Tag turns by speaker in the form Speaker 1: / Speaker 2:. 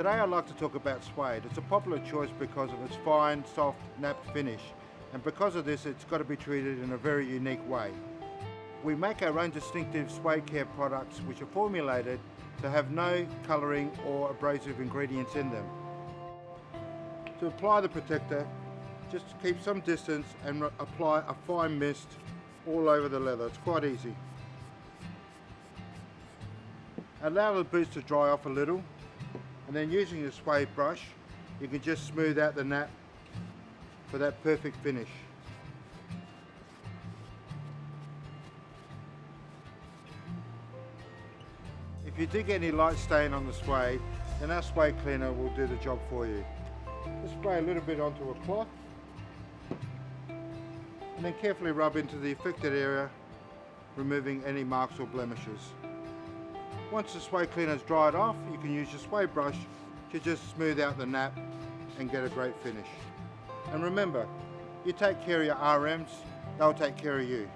Speaker 1: Today I'd like to talk about suede. It's a popular choice because of its fine, soft, napped finish, and because of this it's got to be treated in a very unique way. We make our own distinctive suede care products which are formulated to have no colouring or abrasive ingredients in them. To apply the protector, just keep some distance and apply a fine mist all over the leather. It's quite easy. Allow the boots to dry off a little, and then using the suede brush you can just smooth out the nap for that perfect finish. If you do get any light stain on the suede, then our suede cleaner will do the job for you. Just spray a little bit onto a cloth and then carefully rub into the affected area, removing any marks or blemishes. Once the suede cleaner is dried off, you can use your suede brush to just smooth out the nap and get a great finish. And remember, you take care of your RMs, they'll take care of you.